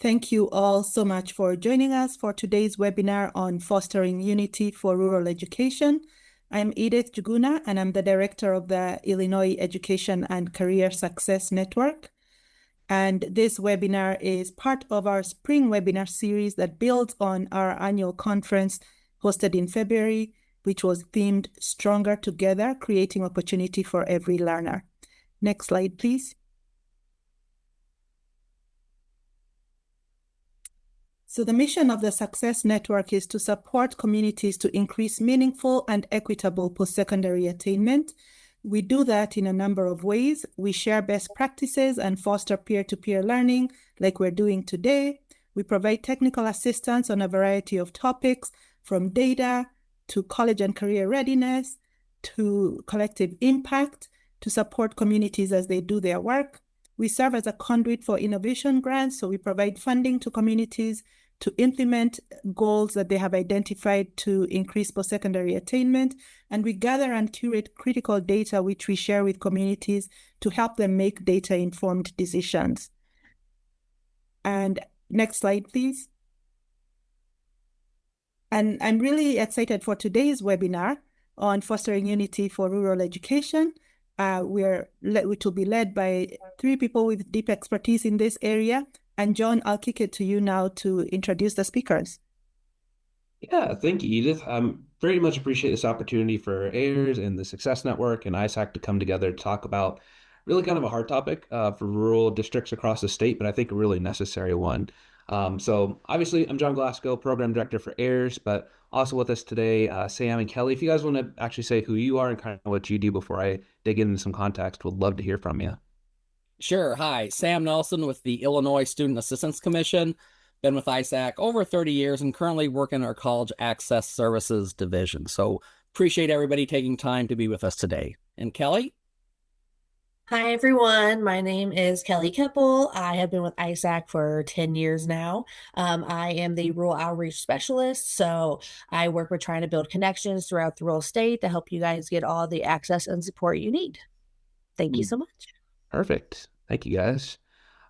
Thank you all so much for joining us for today's webinar on fostering unity for rural education. I'm Edith Juguna, and I'm the director of the Illinois Education and Career Success Network. And this webinar is part of our spring webinar series that builds on our annual conference hosted in February, which was themed Stronger Together, Creating Opportunity for Every Learner. Next slide, please. So the mission of the Success Network is to support communities to increase meaningful and equitable post-secondary attainment. We do that in a number of ways. We share best practices and foster peer-to-peer learning like we're doing today. We provide technical assistance on a variety of topics, from data to college and career readiness, to collective impact, to support communities as they do their work. We serve as a conduit for innovation grants, so we provide funding to communities to implement goals that they have identified to increase post-secondary attainment. And we gather and curate critical data, which we share with communities to help them make data-informed decisions. And next slide, please. And I'm really excited for today's webinar on fostering unity for rural education. Which will be led by three people with deep expertise in this area. And John, I'll kick it to you now to introduce the speakers. Yeah, thank you, Edith. Very much appreciate this opportunity for AIRS and the Success Network and ISAC to come together to talk about really kind of a hard topic for rural districts across the state, but I think a really necessary one. So obviously, I'm John Glasgow, Program Director for AIRS, but also with us today, Sam and Kelly. If you guys want to actually say who you are and kind of what you do before I dig into some context, would love to hear from you. Sure. Hi, Sam Nelson with the Illinois Student Assistance Commission. Been with ISAC over 30 years and currently work in our College Access Services division. So appreciate everybody taking time to be with us today. And Kelly? Hi, everyone. My name is Kelly Keppel. I have been with ISAC for 10 years now. I am the Rural Outreach Specialist, so I work with trying to build connections throughout the rural state to help you guys get all the access and support you need. Thank you so much. Perfect. Thank you, guys.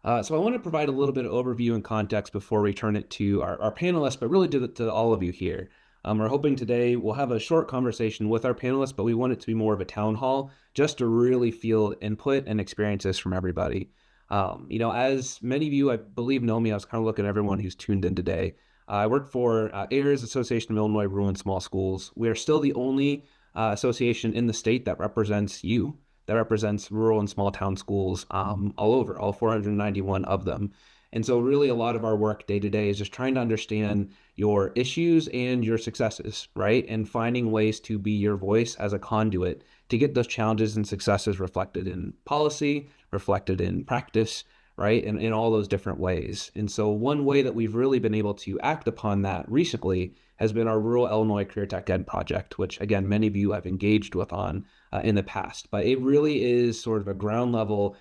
So I want to provide a little bit of overview and context before we turn it to our panelists, but really to all of you here. We're hoping today we'll have a short conversation with our panelists, but we want it to be more of a town hall just to really feel input and experiences from everybody. As many of you, I believe, know me, I was kind of looking at everyone who's tuned in today. I work for AIRS, Association of Illinois Rural and Small Schools. We are still the only association in the state that represents you, that represents rural and small town schools all over, all 491 of them. And so really a lot of our work day to day is just trying to understand your issues and your successes, right? And finding ways to be your voice as a conduit to get those challenges and successes reflected in policy, reflected in practice, right? And in all those different ways. And so one way that we've really been able to act upon that recently has been our Rural Illinois Career Tech Ed project, which again, many of you have engaged with on in the past, but it really is sort of a ground level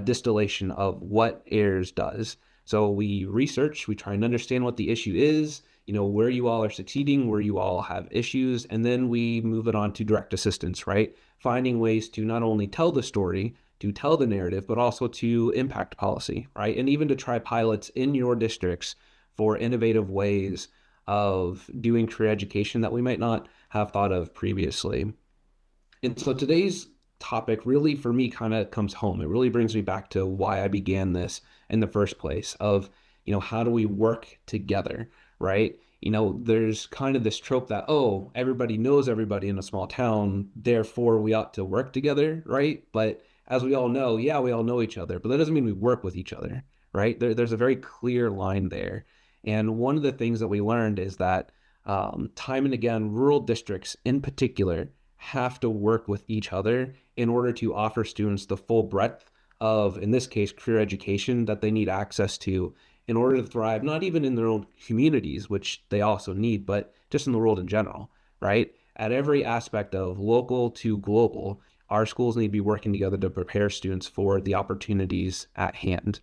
distillation of what AIRS does. So we research, we try and understand what the issue is, where you all are succeeding, where you all have issues, and then we move it on to direct assistance, right? Finding ways to not only tell the story, to tell the narrative, but also to impact policy, right? And even to try pilots in your districts for innovative ways of doing career education that we might not have thought of previously. And so today's topic really for me kind of comes home. It really brings me back to why I began this in the first place of, how do we work together, right? There's kind of this trope that, oh, everybody knows everybody in a small town, therefore we ought to work together, right? But as we all know, yeah, we all know each other, but that doesn't mean we work with each other, right? There's a very clear line there. And one of the things that we learned is that time and again, rural districts in particular have to work with each other in order to offer students the full breadth of, in this case, career education that they need access to in order to thrive, not even in their own communities, which they also need, but just in the world in general, right? At every aspect of local to global, our schools need to be working together to prepare students for the opportunities at hand.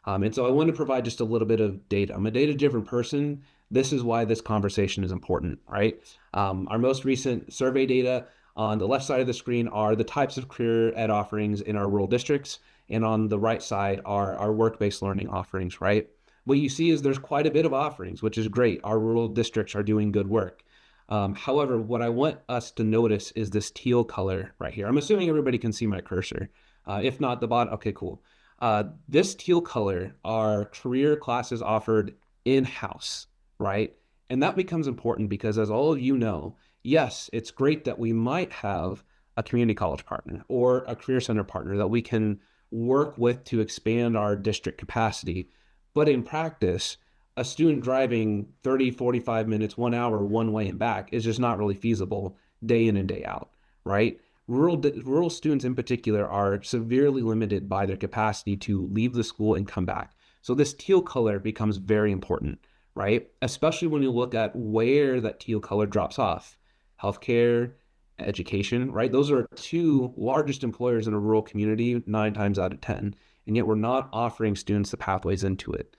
And so I want to provide just a little bit of data. I'm a data-driven person. This is why this conversation is important, right? Our most recent survey data on the left side of the screen are the types of career ed offerings in our rural districts. And on the right side are our work-based learning offerings, right? what you see is there's quite a bit of offerings, which is great. Our rural districts are doing good work. However, what I want us to notice is this teal color right here. I'm assuming everybody can see my cursor. If not, the bottom, okay, cool. This teal color are career classes offered in-house, right? And that becomes important because, as all of you know, yes, it's great that we might have a community college partner or a career center partner that we can work with to expand our district capacity. But in practice, a student driving 30, 45 minutes, 1 hour, one way and back is just not really feasible day in and day out, right? Rural students in particular are severely limited by their capacity to leave the school and come back. So this teal color becomes very important, right? Especially when you look at where that teal color drops off. Healthcare, education, right? Those are two largest employers in a rural community 9 times out of 10. And yet we're not offering students the pathways into it.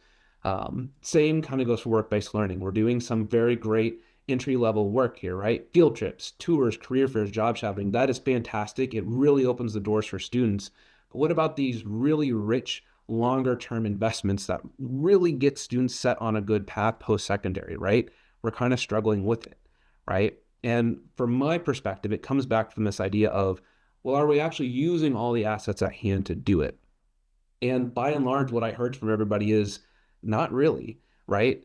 Same kind of goes for work-based learning. We're doing some very great entry-level work here, right? Field trips, tours, career fairs, job shadowing. That is fantastic. It really opens the doors for students. But what about these really rich, longer-term investments that really get students set on a good path post-secondary, right? We're kind of struggling with it, right? And from my perspective, it comes back from this idea of, well, are we actually using all the assets at hand to do it? And by and large, what I heard from everybody is not really, right?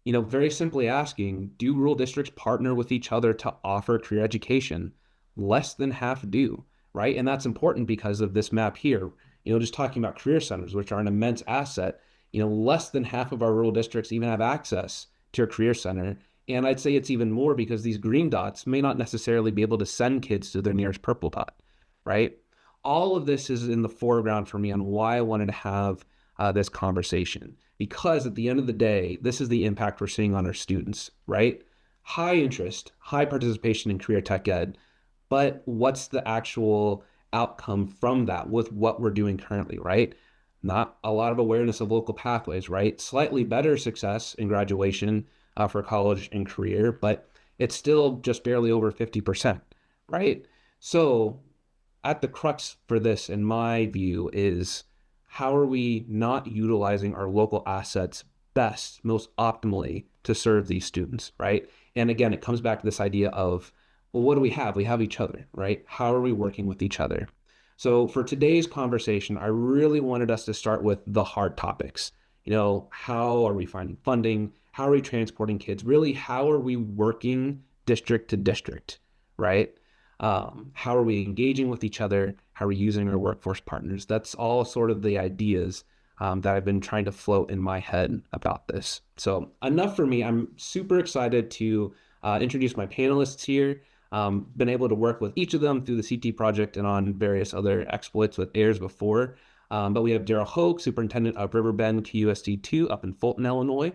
You know, very simply asking, do rural districts partner with each other to offer career education? Less than half do, right? And that's important because of this map here. You know, just talking about career centers, which are an immense asset, you know, less than half of our rural districts even have access to a career center. And I'd say it's even more because these green dots may not necessarily be able to send kids to their nearest purple dot, right? All of this is in the foreground for me on why I wanted to have this conversation. Because at the end of the day, this is the impact we're seeing on our students, right? High interest, high participation in career tech ed, but what's the actual outcome from that with what we're doing currently, right? Not a lot of awareness of local pathways, right? Slightly better success in graduation for college and career, but it's still just barely over 50%, right? So at the crux for this, in my view, is how are we not utilizing our local assets best, most optimally to serve these students, right? And again, it comes back to this idea of, well, what do we have? We have each other, right? How are we working with each other? So for today's conversation, I really wanted us to start with the hard topics. You know, how are we finding funding? How are we transporting kids? Really, how are we working district to district, right? How are we engaging with each other? How are we using our workforce partners? That's all sort of the ideas that I've been trying to float in my head about this. So enough for me. I'm super excited to introduce my panelists here. Been able to work with each of them through the CT project and on various other exploits with AIRS before. But we have Daryl Hoke, Superintendent of Riverbend QUSD2 up in Fulton, Illinois.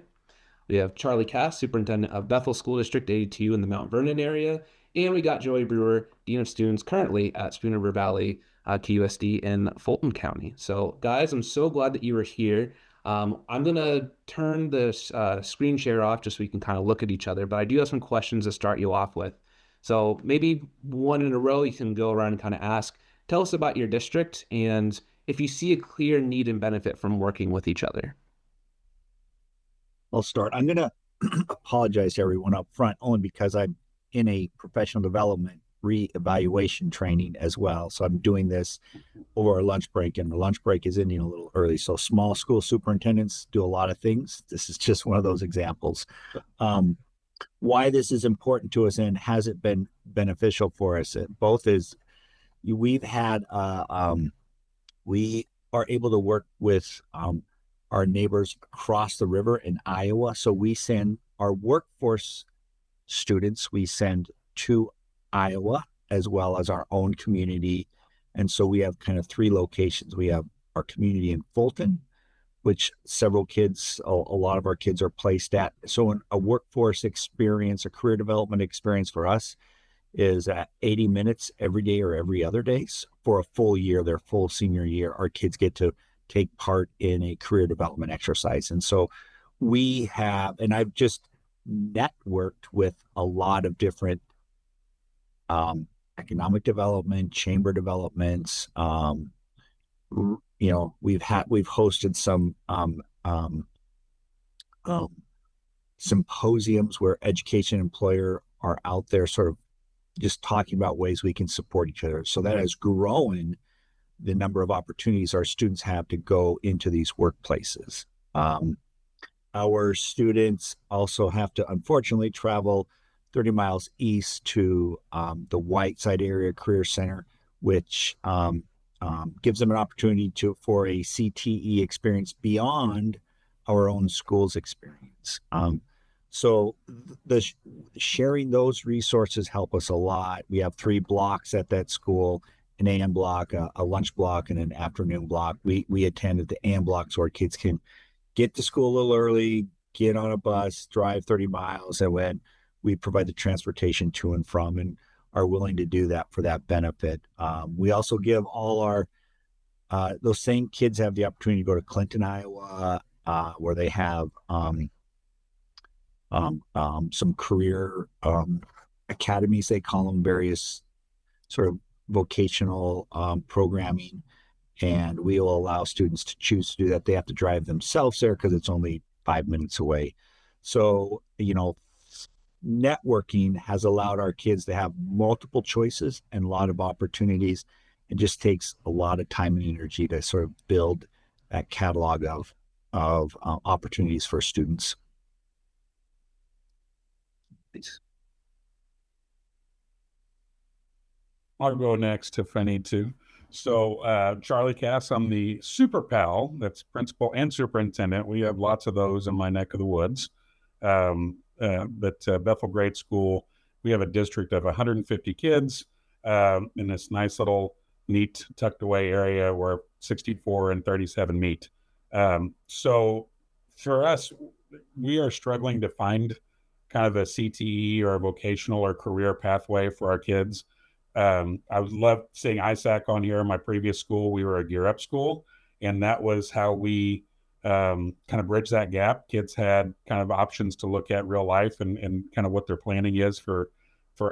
We have Charlie Cass, Superintendent of Bethel School District 82 in the Mount Vernon area. And we got Joey Brewer, Dean of Students, currently at Spoon River Valley QUSD in Fulton County. So guys, I'm so glad that you were here. I'm going to turn this screen share off just so we can kind of look at each other, but I do have some questions to start you off with. So maybe one in a row, you can go around and kind of ask, tell us about your district and if you see a clear need and benefit from working with each other. I'll start. I'm going to apologize to everyone up front only because I'm in a professional development reevaluation training as well. So I'm doing this over our lunch break, and the lunch break is ending a little early. So small school superintendents do a lot of things. This is just one of those examples. Why this is important to us and has it been beneficial for us? Both is we've had, we are able to work with our neighbors across the river in Iowa. So we send our workforce students, we send to Iowa as well as our own community. And so we have kind of 3 locations. We have our community in Fulton, which several kids, a lot of our kids are placed at. So a workforce experience, a career development experience for us is at 80 minutes every day or every other day. For a full year, their full senior year, our kids get to take part in a career development exercise. And so we have, and I've just networked with a lot of different economic development, chamber developments. You know, we've hosted some symposiums where education and employer are out there sort of just talking about ways we can support each other. So that has grown the number of opportunities our students have to go into these workplaces. Our students also have to, unfortunately, travel 30 miles east to the Whiteside Area Career Center, which gives them an opportunity for a CTE experience beyond our own school's experience. So sharing those resources help us a lot. We have 3 blocks at that school, an AM block, a lunch block, and an afternoon block. We attended the AM block so our kids can get to school a little early, get on a bus, drive 30 miles, and when we provide the transportation to and from and are willing to do that for that benefit. We also give all our, those same kids have the opportunity to go to Clinton, Iowa, where they have some career academies, they call them, various sort of vocational programming. And we will allow students to choose to do that. They have to drive themselves there because it's only 5 minutes away. So, networking has allowed our kids to have multiple choices and a lot of opportunities. It just takes a lot of time and energy to sort of build that catalog of opportunities for students. I'll go next if I need to. So Charlie Cass, I'm the super pal, that's principal and superintendent. We have lots of those in my neck of the woods. But Bethel Grade School, we have a district of 150 kids in this nice little neat tucked away area where 64 and 37 meet. So for us, we are struggling to find kind of a CTE or a vocational or career pathway for our kids. I love seeing ISAC on here. In my previous school, we were a Gear Up school, and that was how we kind of bridge that gap. Kids had kind of options to look at real life and kind of what their planning is for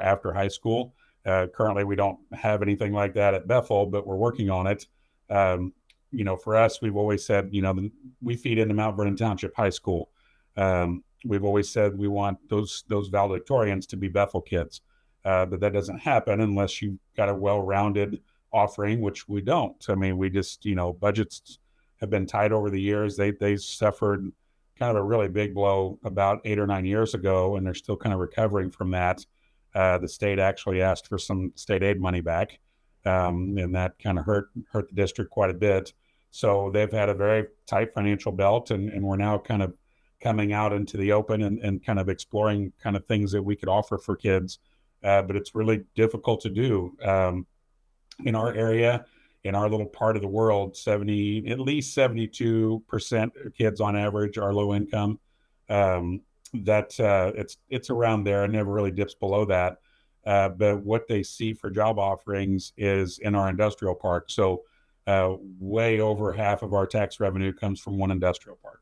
after high school. Currently, we don't have anything like that at Bethel, but we're working on it. For us, we've always said, we feed into Mount Vernon Township High School. We've always said we want those valedictorians to be Bethel kids. But that doesn't happen unless you've got a well-rounded offering, which we don't. I mean, we just, budgets have been tight over the years. They suffered kind of a really big blow about 8 or 9 years ago, and they're still kind of recovering from that. The state actually asked for some state aid money back, and that kind of hurt the district quite a bit. So they've had a very tight financial belt, and we're now kind of coming out into the open and kind of exploring kind of things that we could offer for kids. But it's really difficult to do. In our area, in our little part of the world, at least 72% of kids on average are low income. It's around there. It never really dips below that. But what they see for job offerings is in our industrial park. So way over half of our tax revenue comes from one industrial park.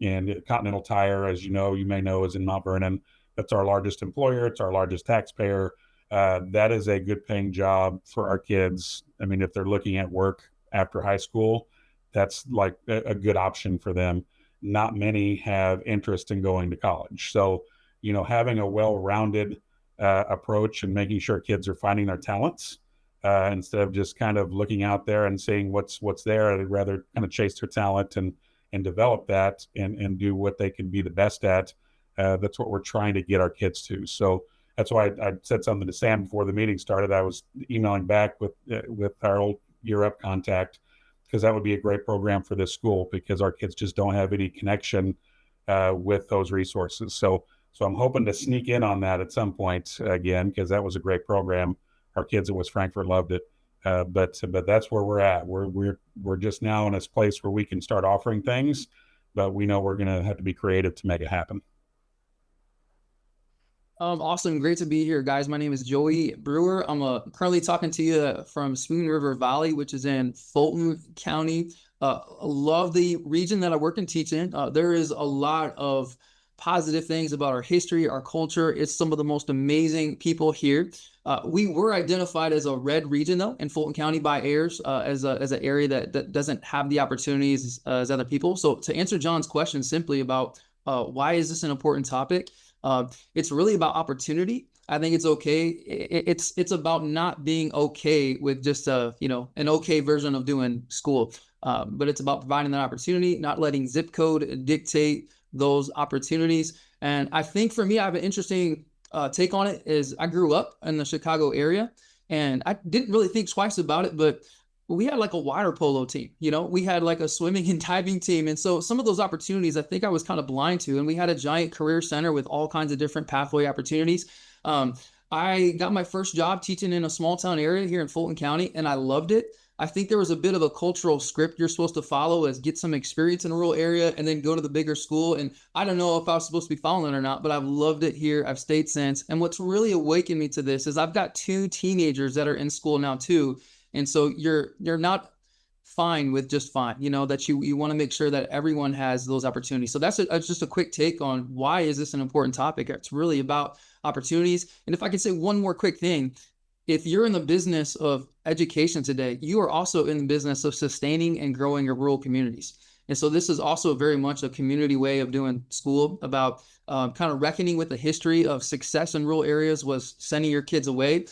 And Continental Tire, as you may know, is in Mount Vernon. That's our largest employer. It's our largest taxpayer. That is a good paying job for our kids. I mean, if they're looking at work after high school, that's like a good option for them. Not many have interest in going to college. So, having a well-rounded approach and making sure kids are finding their talents instead of just kind of looking out there and seeing what's there. They'd rather kind of chase their talent and develop that and do what they can be the best at. That's what we're trying to get our kids to. So that's why I said something to Sam before the meeting started. I was emailing back with our old Year Up contact, because that would be a great program for this school, because our kids just don't have any connection with those resources. So I'm hoping to sneak in on that at some point again, because that was a great program. Our kids at West Frankfort loved it. But that's where we're at. We're just now in this place where we can start offering things, but we know we're going to have to be creative to make it happen. Awesome. Great to be here, guys. My name is Joey Brewer. I'm currently talking to you from Spoon River Valley, which is in Fulton County. Love the region that I work and teach in. There is a lot of positive things about our history, our culture. It's some of the most amazing people here. We were identified as a red region, though, in Fulton County by AIRS as an area that doesn't have the opportunities as other people. So to answer John's question simply about why is this an important topic, it's really about opportunity. I think it's okay. It's about not being okay with just an okay version of doing school. But it's about providing that opportunity, not letting zip code dictate those opportunities. And I think for me, I have an interesting take on it. Is I grew up in the Chicago area, and I didn't really think twice about it, but we had like a water polo team, we had like a swimming and diving team. And so some of those opportunities, I think I was kind of blind to, and we had a giant career center with all kinds of different pathway opportunities. I got my first job teaching in a small town area here in Fulton County, and I loved it. I think there was a bit of a cultural script you're supposed to follow as get some experience in a rural area and then go to the bigger school. And I don't know if I was supposed to be following it or not, but I've loved it here. I've stayed since. And what's really awakened me to this is I've got 2 teenagers that are in school now too. And so you're not fine with just fine, that you want to make sure that everyone has those opportunities. So that's just a quick take on why is this an important topic. It's really about opportunities. And if I could say one more quick thing, if you're in the business of education today, you are also in the business of sustaining and growing your rural communities. And so this is also very much a community way of doing school, about kind of reckoning with the history of success in rural areas was sending your kids away.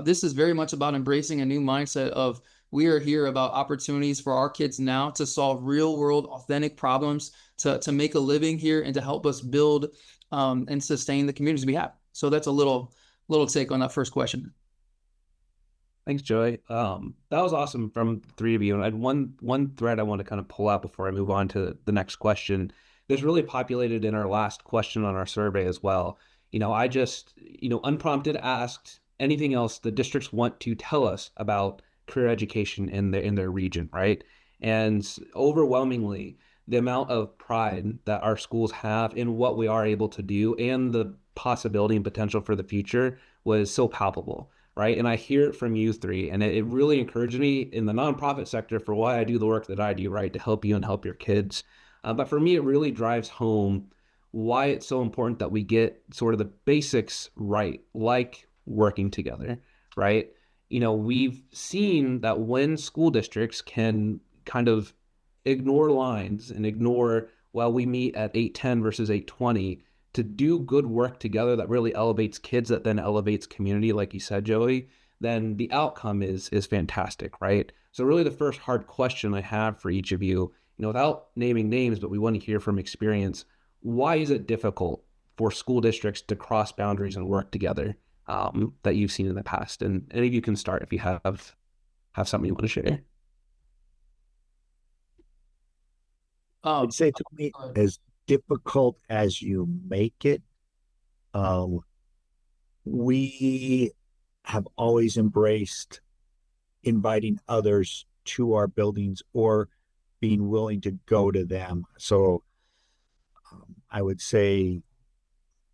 This is very much about embracing a new mindset of we are here about opportunities for our kids now to solve real world, authentic problems, to make a living here and to help us build and sustain the communities we have. So that's a little take on that first question. Thanks, Joey. That was awesome from the 3 of you. And I had one thread I want to kind of pull out before I move on to the next question. This really populated in our last question on our survey as well. I just, unprompted asked anything else the districts want to tell us about career education in their region, right? And overwhelmingly, the amount of pride that our schools have in what we are able to do and the possibility and potential for the future was so palpable. Right. And I hear it from you 3, and it really encouraged me in the nonprofit sector for why I do the work that I do, right, to help you and help your kids. But for me, it really drives home why it's so important that we get sort of the basics right, like working together, right? We've seen that when school districts can kind of ignore lines and ignore, well, we meet at 8:10 versus 8:20, to do good work together that really elevates kids, that then elevates community, like you said, Joey, then the outcome is fantastic, right? So really the first hard question I have for each of you, without naming names, but we want to hear from experience, why is it difficult for school districts to cross boundaries and work together that you've seen in the past? And any of you can start if you have something you want to share. I'd say to me, as difficult as you make it, we have always embraced inviting others to our buildings or being willing to go to them. So I would say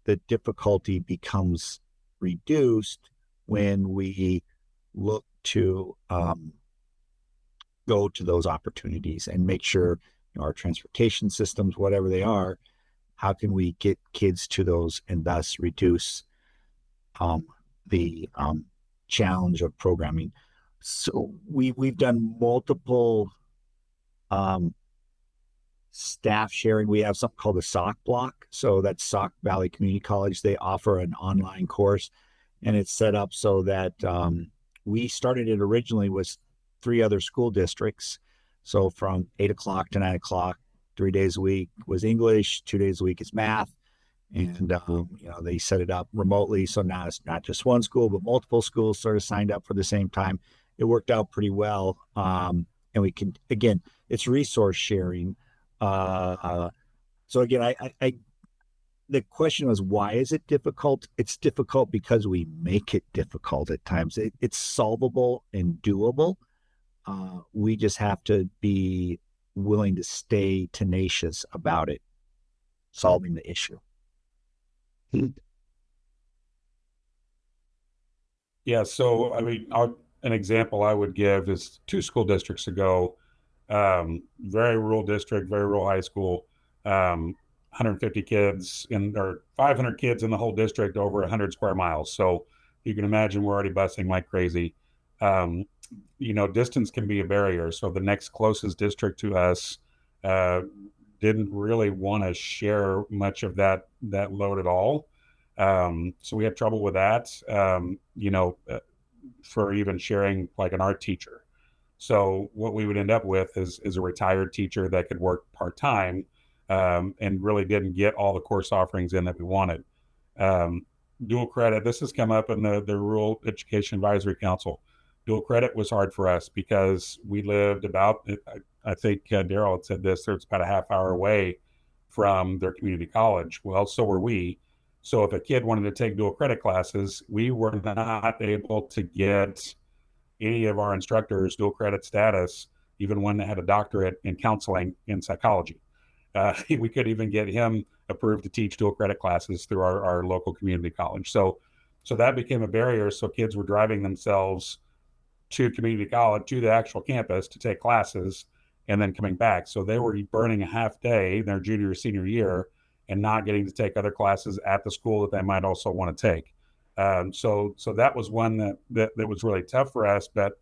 the difficulty becomes reduced when we look to go to those opportunities and make sure our transportation systems, whatever they are, how can we get kids to those and thus reduce the challenge of programming. So we've done multiple staff sharing. We have something called the SOC block. So that's Sauk Valley Community College. They offer an online course, and it's set up so that we started it originally with 3 other school districts. So from 8 o'clock to 9 o'clock, 3 days a week was English, 2 days a week is math. And, they set it up remotely. So now it's not just one school, but multiple schools sort of signed up for the same time. It worked out pretty well. And we can, again, it's resource sharing. So again, the question was, why is it difficult? It's difficult because we make it difficult at times. It's solvable and doable. We just have to be willing to stay tenacious about it, solving the issue. Yeah, so I mean, an example I would give is 2 school districts ago, very rural district, very rural high school, 150 kids or 500 kids in the whole district over 100 square miles. So you can imagine we're already busing like crazy. Distance can be a barrier. So the next closest district to us didn't really want to share much of that load at all. So we had trouble with that, for even sharing like an art teacher. So what we would end up with is a retired teacher that could work part-time, and really didn't get all the course offerings in that we wanted. Dual credit, this has come up in the Rural Education Advisory Council. Dual credit was hard for us because we lived about, I think Daryl had said this, it's about a half hour away from their community college. Well, so were we. So if a kid wanted to take dual credit classes, we were not able to get any of our instructors dual credit status, even one that had a doctorate in counseling in psychology. We could even get him approved to teach dual credit classes through our local community college. So that became a barrier. So kids were driving themselves to community college, to the actual campus to take classes and then coming back. So they were burning a half day their junior or senior year and not getting to take other classes at the school that they might also want to take. So that was one that was really tough for us, but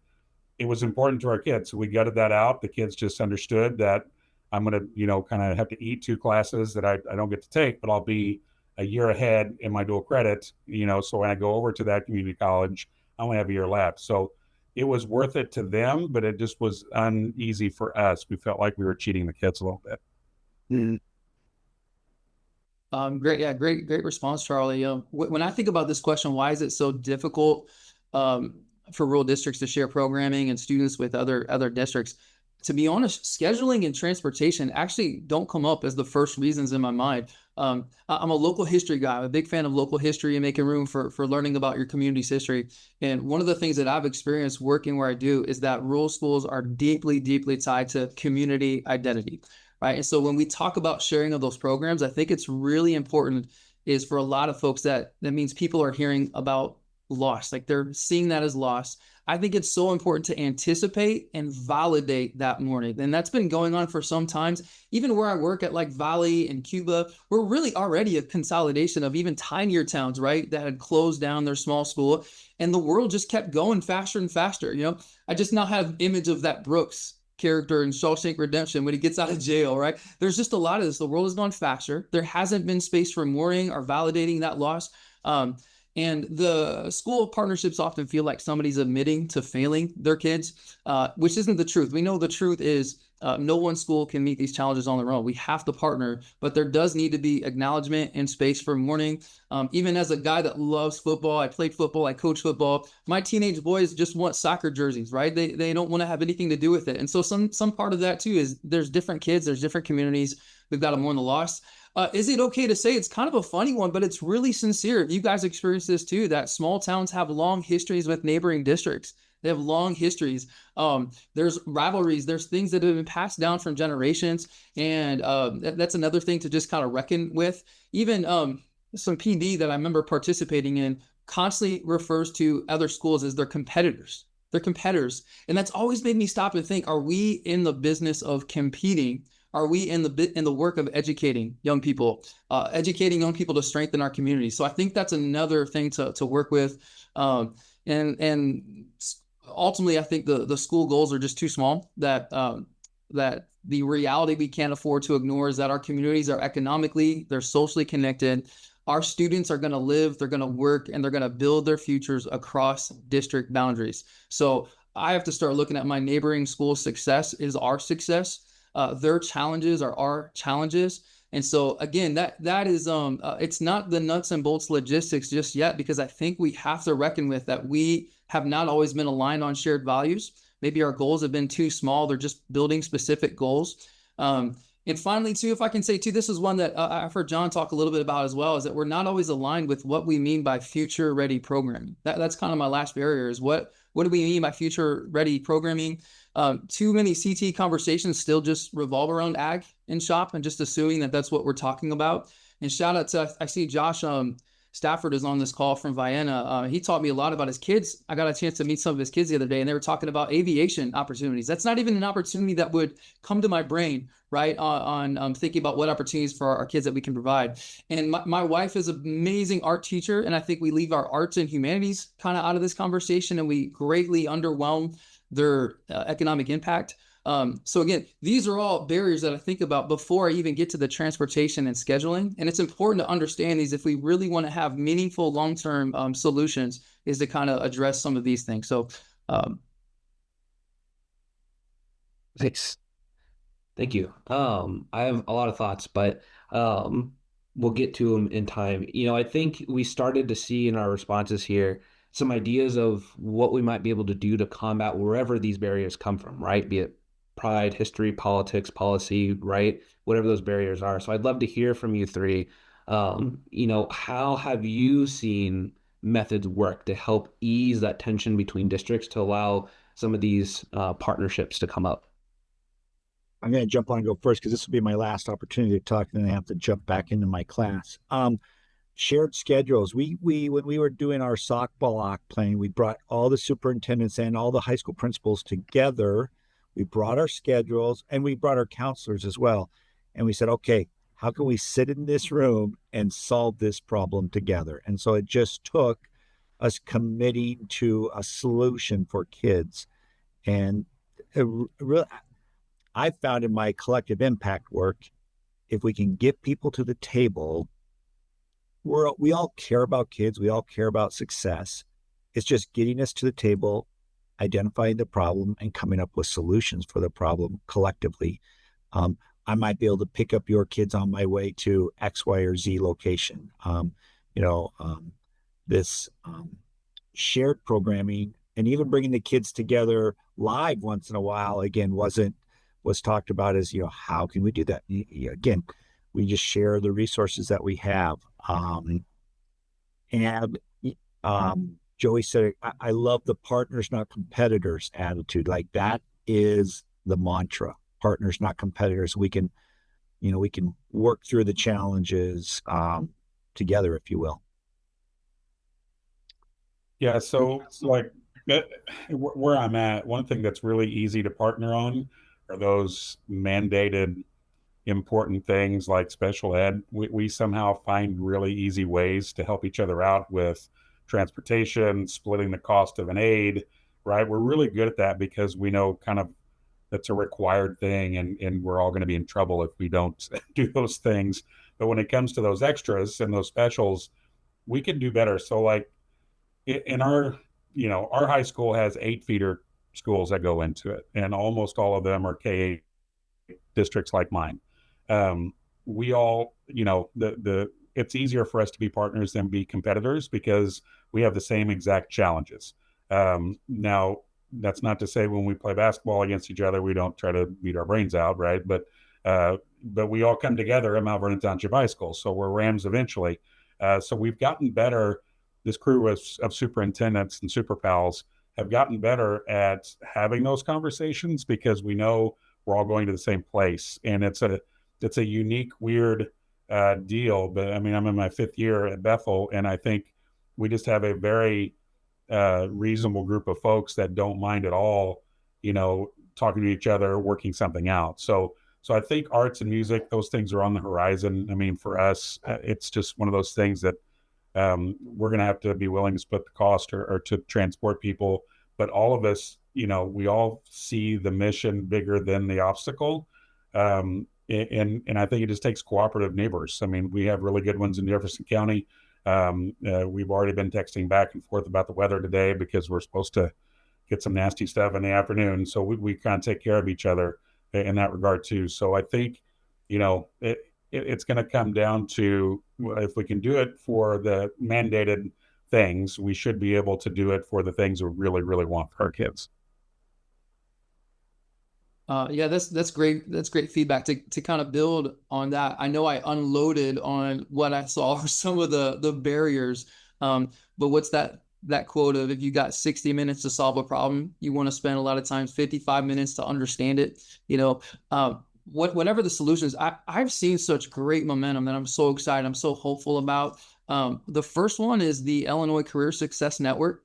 it was important to our kids. So we gutted that out. The kids just understood that I'm going to, kind of have to eat 2 classes that I don't get to take, but I'll be a year ahead in my dual credit, so when I go over to that community college, I only have a year left. So it was worth it to them, but it just was uneasy for us. We felt like we were cheating the kids a little bit. Great. Yeah. Great response, Charlie. When I think about this question, why is it so difficult for rural districts to share programming and students with other districts? To be honest, scheduling and transportation actually don't come up as the first reasons in my mind. I'm a local history guy. I'm a big fan of local history and making room for learning about your community's history. And one of the things that I've experienced working where I do is that rural schools are deeply, deeply tied to community identity. Right. And so when we talk about sharing of those programs, I think it's really important is for a lot of folks that means people are hearing about loss, like they're seeing that as loss. I think it's so important to anticipate and validate that morning. And that's been going on for some times. Even where I work at like Valley and Cuba, we're really already a consolidation of even tinier towns, right, that had closed down their small school. And the world just kept going faster and faster. I just now have image of that Brooks character in Shawshank Redemption when he gets out of jail, right? There's just a lot of this. The world has gone faster. There hasn't been space for mourning or validating that loss. And the school partnerships often feel like somebody's admitting to failing their kids, which isn't the truth. We know the truth is no one school can meet these challenges on their own. We have to partner, but there does need to be acknowledgement and space for mourning. Even as a guy that loves football, I played football, I coach football. My teenage boys just want soccer jerseys, right? They don't want to have anything to do with it. And so some part of that too is there's different kids, there's different communities. We've got to mourn the loss. Is it okay to say it's kind of a funny one, but it's really sincere? You guys experience this too, that small towns have long histories with neighboring districts. They have long histories. There's rivalries. There's things that have been passed down from generations. And that's another thing to just kind of reckon with. Even some PD that I remember participating in constantly refers to other schools as their competitors. They're competitors. And that's always made me stop and think, are we in the business of competing? Are we in the work of educating young people to strengthen our community? So I think that's another thing to work with. And ultimately, I think the school goals are just too small, that the reality we can't afford to ignore is that our communities are they're socially connected. Our students are going to live, they're going to work, and they're going to build their futures across district boundaries. So I have to start looking at my neighboring school's success is our success. Their challenges are our challenges. And so again, that is it's not the nuts and bolts logistics just yet, because I think we have to reckon with that we have not always been aligned on shared values. Maybe our goals have been too small. They're just building specific goals. And finally, too, if I can say, too, this is one that I've heard John talk a little bit about as well, is that we're not always aligned with what we mean by future-ready programming. That's kind of my last barrier is what do we mean by future-ready programming? Too many CT conversations still just revolve around ag and shop and just assuming that that's what we're talking about. And shout out to, I see Josh Stafford is on this call from Vienna. He taught me a lot about his kids. I got a chance to meet some of his kids the other day, and they were talking about aviation opportunities. That's not even an opportunity that would come to my brain, right? On thinking about what opportunities for our kids that we can provide. And my wife is an amazing art teacher, and I think we leave our arts and humanities kind of out of this conversation, and we greatly underwhelm their economic impact. So again, these are all barriers that I think about before I even get to the transportation and scheduling. And it's important to understand these if we really want to have meaningful long-term solutions, is to kind of address some of these things. So Thanks. Thank you. I have a lot of thoughts, but we'll get to them in time. I think we started to see in our responses here some ideas of what we might be able to do to combat wherever these barriers come from, right? Be it pride, history, politics, policy, right? Whatever those barriers are. So I'd love to hear from you three. How have you seen methods work to help ease that tension between districts to allow some of these partnerships to come up? I'm going to jump on and go first because this will be my last opportunity to talk, and then I have to jump back into my class. Shared schedules. We when we were doing our SOC block planning, we brought all the superintendents and all the high school principals together. We brought our schedules and we brought our counselors as well. And we said, okay, how can we sit in this room and solve this problem together? And so it just took us committing to a solution for kids. And I found in my collective impact work, if we can get people to the table, we all care about kids. We all care about success. It's just getting us to the table, identifying the problem, and coming up with solutions for the problem collectively. I might be able to pick up your kids on my way to X, Y, or Z location. This shared programming and even bringing the kids together live once in a while, again, was talked about as, how can we do that? Again, we just share the resources that we have. Joey said, I love the partners, not competitors attitude. Like, that is the mantra, partners, not competitors. We can work through the challenges together, if you will. Yeah. So like where I'm at, one thing that's really easy to partner on are those mandated important things like special ed. We somehow find really easy ways to help each other out with transportation, splitting the cost of an aid, right? We're really good at that because we know kind of that's a required thing, and we're all going to be in trouble if we don't do those things. But when it comes to those extras and those specials, we can do better. So like in our high school has 8 feeder schools that go into it, and almost all of them are K-8 districts like mine. We all, it's easier for us to be partners than be competitors because we have the same exact challenges. Now, that's not to say when we play basketball against each other, we don't try to beat our brains out, right? But we all come together at Mount Vernon Township High School, so we're Rams eventually. So we've gotten better. This crew of superintendents and super pals have gotten better at having those conversations because we know we're all going to the same place, and it's a unique, weird deal. But I mean, I'm in my 5th year at Bethel, and I think we just have a very reasonable group of folks that don't mind at all, talking to each other, working something out. So I think arts and music, those things are on the horizon. I mean, for us, it's just one of those things that we're going to have to be willing to split the cost or to transport people. But all of us, we all see the mission bigger than the obstacle. And I think it just takes cooperative neighbors. I mean, we have really good ones in Jefferson County. We've already been texting back and forth about the weather today because we're supposed to get some nasty stuff in the afternoon. So we kind of take care of each other in that regard too. So I think, it's going to come down to, if we can do it for the mandated things, we should be able to do it for the things we really, really want for our kids. Yeah, that's great. That's great feedback to kind of build on that. I know I unloaded on what I saw are some of the barriers. But what's that quote of, if you got 60 minutes to solve a problem, you want to spend a lot of times 55 minutes to understand it. Whatever the solutions, I've seen such great momentum that I'm so excited. I'm so hopeful about. The first one is the Illinois Career Success Network,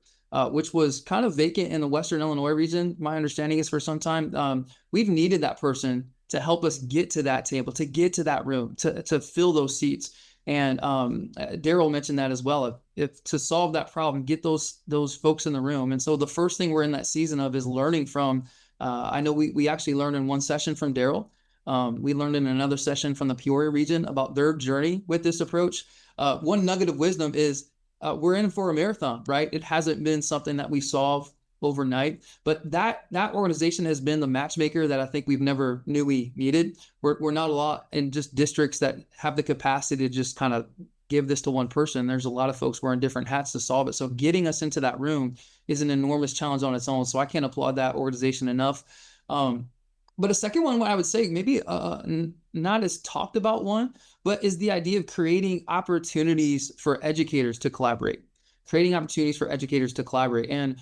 which was kind of vacant in the Western Illinois region. My understanding is for some time. We've needed that person to help us get to that table, to get to that room, to fill those seats. And Daryl mentioned that as well. If to solve that problem, get those folks in the room. And so the first thing we're in that season of is learning from. I know we actually learned in one session from Daryl. We learned in another session from the Peoria region about their journey with this approach. One nugget of wisdom is we're in for a marathon, right? It hasn't been something that we solve overnight, but that organization has been the matchmaker that I think we've never knew we needed. We're not a lot in just districts that have the capacity to just kind of give this to one person. There's a lot of folks wearing different hats to solve it. So getting us into that room is an enormous challenge on its own. So I can't applaud that organization enough. But a second one, what I would say, maybe not as talked about one, but is the idea of creating opportunities for educators to collaborate. Creating opportunities for educators to collaborate. And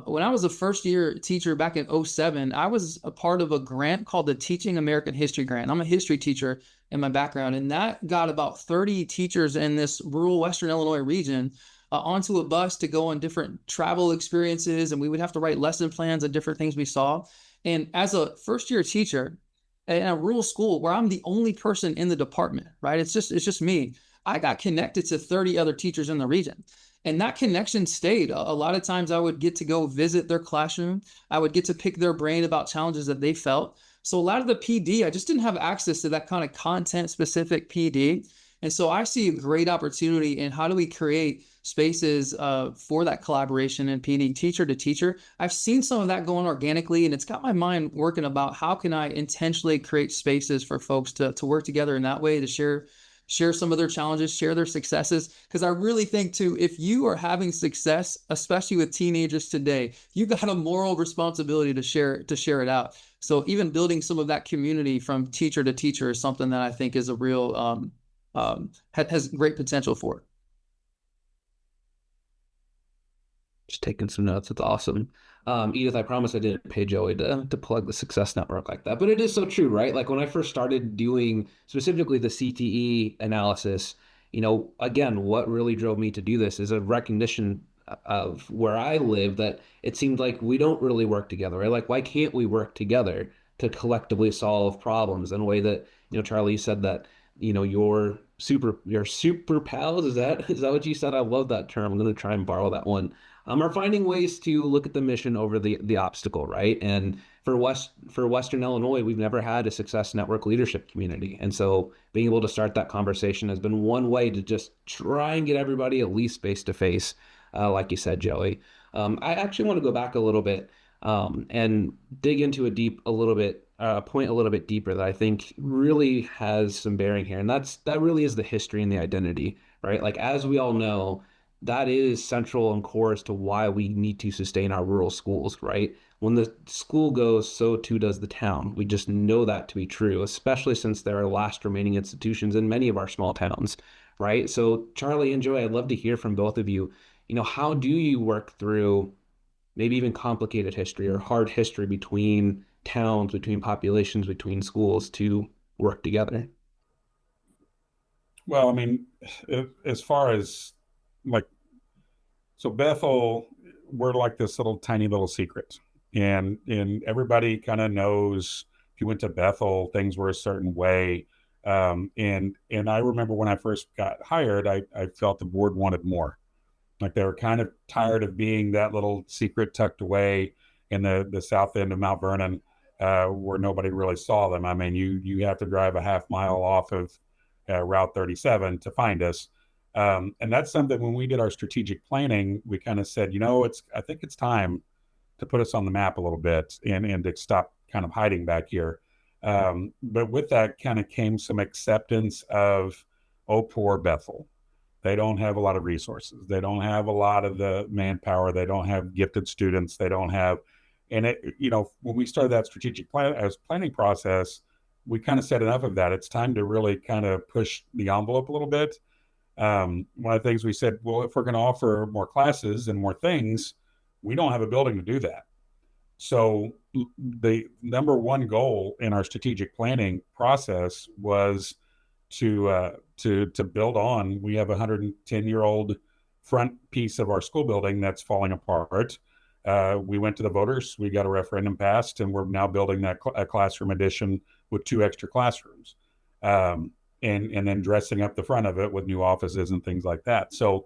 when I was a first year teacher back in 2007, I was a part of a grant called the Teaching American History Grant. I'm a history teacher in my background, and that got about 30 teachers in this rural Western Illinois region onto a bus to go on different travel experiences, and we would have to write lesson plans and different things we saw. And as a first year teacher in a rural school where I'm the only person in the department, right? It's just me. I got connected to 30 other teachers in the region. And that connection stayed. A lot of times I would get to go visit their classroom. I would get to pick their brain about challenges that they felt. So a lot of the PD, I just didn't have access to that kind of content specific PD. And so I see a great opportunity in how do we create spaces for that collaboration and PD teacher to teacher. I've seen some of that going organically, and it's got my mind working about how can I intentionally create spaces for folks to work together in that way, to share some of their challenges, share their successes. Because I really think too, if you are having success, especially with teenagers today, you got a moral responsibility to share it out. So even building some of that community from teacher to teacher is something that I think is a real, has great potential for it. Just taking some notes. It's awesome. Edith, I promise I didn't pay Joey to plug the Success Network like that, but it is so true, right? Like when I first started doing specifically the CTE analysis, again, what really drove me to do this is a recognition of where I live that it seemed like we don't really work together, right? Like, why can't we work together to collectively solve problems in a way that, Charlie, you said that, your super pals, is that what you said? I love that term. I'm going to try and borrow that one. Are finding ways to look at the mission over the obstacle, right? And for Western Illinois, we've never had a Success Network leadership community. And so being able to start that conversation has been one way to just try and get everybody at least face-to-face, like you said, Joey. I actually want to go back a little bit and dig into a little bit deeper that I think really has some bearing here. And that really is the history and the identity, right? Like, as we all know, that is central and core as to why we need to sustain our rural schools, right? When the school goes, so too does the town. We just know that to be true, especially since there are last remaining institutions in many of our small towns, right? So Charlie and Joy, I'd love to hear from both of you. How do you work through maybe even complicated history or hard history between towns, between populations, between schools to work together? Well, I mean, as far as so Bethel, we're like this tiny little secret, and everybody kind of knows if you went to Bethel, things were a certain way. And I remember when I first got hired, I felt the board wanted more. Like they were kind of tired of being that little secret tucked away in the south end of Mount Vernon, where nobody really saw them. I mean, you have to drive a half mile off of Route 37 to find us. And that's something when we did our strategic planning, we kind of said, I think it's time to put us on the map a little bit and to stop kind of hiding back here. But with that kind of came some acceptance of, oh, poor Bethel. They don't have a lot of resources. They don't have a lot of the manpower. They don't have gifted students. They don't have, and when we started that strategic planning process, we kind of said enough of that. It's time to really kind of push the envelope a little bit. One of the things we said, well, if we're going to offer more classes and more things, we don't have a building to do that. So the number one goal in our strategic planning process was to to build on. We have a 110-year-old front piece of our school building that's falling apart. We went to the voters, we got a referendum passed, and we're now building that a classroom addition with 2 extra classrooms, and then dressing up the front of it with new offices and things like that. So,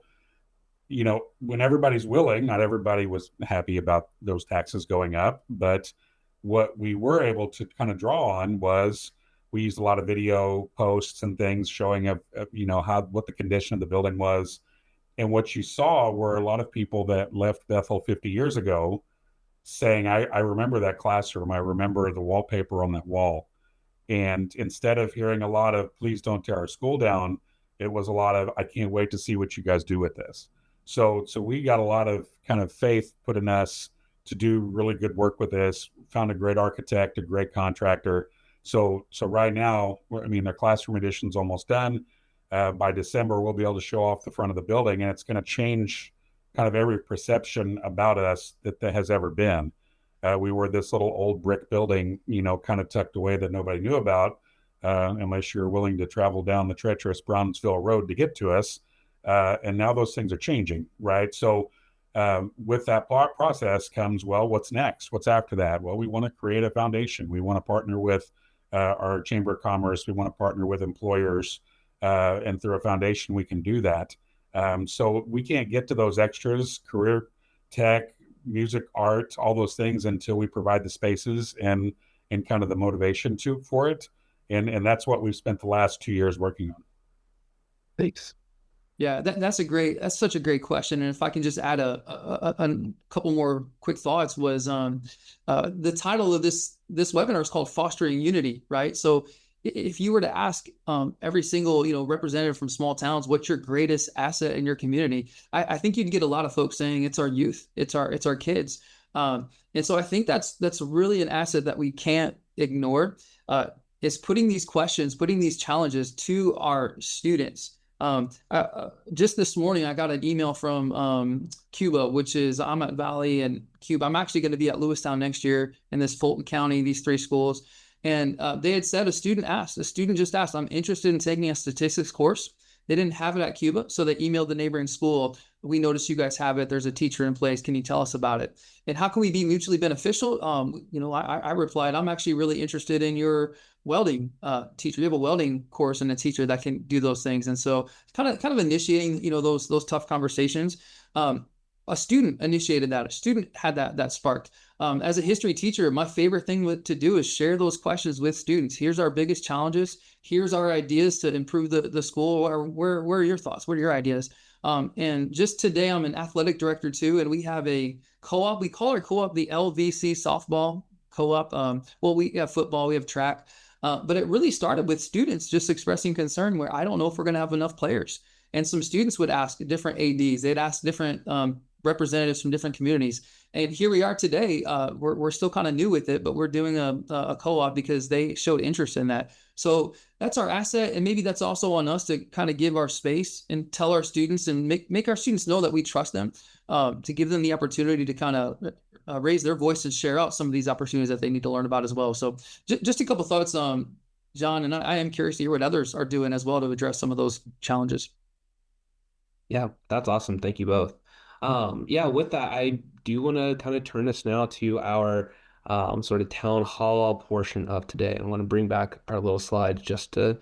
you know, when everybody's willing, not everybody was happy about those taxes going up, but what we were able to kind of draw on was we used a lot of video posts and things showing of you know, what the condition of the building was. And what you saw were a lot of people that left Bethel 50 years ago saying, I remember that classroom. I remember the wallpaper on that wall. And instead of hearing a lot of, please don't tear our school down, it was a lot of, I can't wait to see what you guys do with this. So we got a lot of kind of faith put in us to do really good work with this, found a great architect, a great contractor. So right now, I mean, the classroom edition's almost done. By December, we'll be able to show off the front of the building, and it's going to change kind of every perception about us that there has ever been. We were this little old brick building, you know, kind of tucked away that nobody knew about, unless you're willing to travel down the treacherous Brownsville Road to get to us. And now those things are changing, right? So with that process comes, well, what's next? What's after that? Well, we want to create a foundation. We want to partner with our Chamber of Commerce. We want to partner with employers. And through a foundation, we can do that. So we can't get to those extras, career tech, music, art, all those things until we provide the spaces and kind of the motivation for it. And that's what we've spent the last 2 years working on. Thanks. Yeah, that's such a great question. And if I can just add a couple more quick thoughts was the title of this webinar is called Fostering Unity, right? So if you were to ask every single, you know, representative from small towns, what's your greatest asset in your community? I think you'd get a lot of folks saying it's our youth, it's our kids. And so I think that's really an asset that we can't ignore, is putting these questions, putting these challenges to our students. Just this morning, I got an email from Cuba, which is Amat Valley and Cuba. I'm actually going to be at Lewistown next year in this Fulton County, these 3 schools. And they had said a student just asked, I'm interested in taking a statistics course. They didn't have it at Cuba, so they emailed the neighboring school. We noticed you guys have it. There's a teacher in place. Can you tell us about it? And how can we be mutually beneficial? You know, I replied, I'm actually really interested in your welding teacher. You have a welding course and a teacher that can do those things. And so kind of initiating, you know, those tough conversations. A student initiated that. A student had that sparked. As a history teacher, my favorite thing to do is share those questions with students. Here's our biggest challenges. Here's our ideas to improve the school. Where are your thoughts? What are your ideas? And just today, I'm an athletic director too, and we have a co-op. We call our co-op the LVC softball co-op. Well, we have football, we have track, but it really started with students just expressing concern where I don't know if we're going to have enough players. And some students would ask different ADs. They'd ask different representatives from different communities. And here we are today. We're still kind of new with it, but we're doing a co-op because they showed interest in that. So that's our asset. And maybe that's also on us to kind of give our space and tell our students and make our students know that we trust them, to give them the opportunity to kind of raise their voice and share out some of these opportunities that they need to learn about as well. So just a couple of thoughts, John, and I am curious to hear what others are doing as well to address some of those challenges. Yeah, that's awesome. Thank you both. Yeah, with that, I do want to kind of turn this now to our sort of town hall portion of today. I want to bring back our little slides just to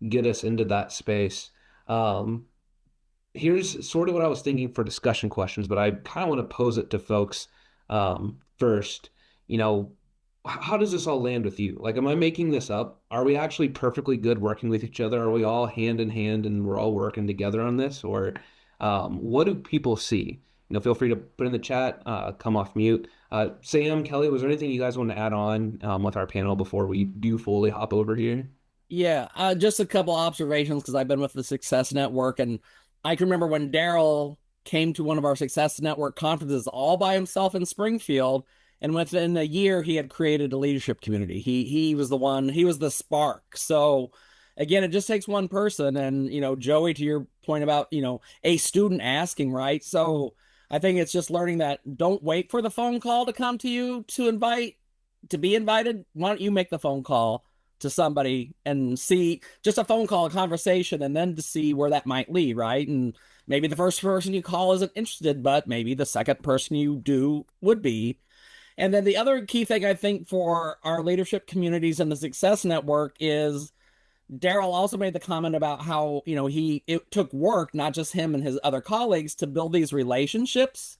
get us into that space. Here's sort of what I was thinking for discussion questions, but I kind of want to pose it to folks first. You know, how does this all land with you? Like, am I making this up? Are we actually perfectly good working with each other? Are we all hand in hand and we're all working together on this? Or what do people see? You know, feel free to put in the chat, come off mute. Sam, Kelly, was there anything you guys want to add on with our panel before we do fully hop over here? Yeah, just a couple observations because I've been with the Success Network, and I can remember when Daryl came to one of our Success Network conferences all by himself in Springfield, and within a year he had created a leadership community. He was the one, he was the spark. So again, it just takes one person. And, you know, Joey, to your point about, you know, a student asking, right? So I think it's just learning that don't wait for the phone call to come to you to be invited. Why don't you make the phone call? to somebody and see just a phone call, a conversation, and then to see where that might lead, right? And maybe the first person you call isn't interested, but maybe the second person you do would be. And then the other key thing I think for our leadership communities and the Success Network is Daryl also made the comment about how, it took work, not just him and his other colleagues, to build these relationships.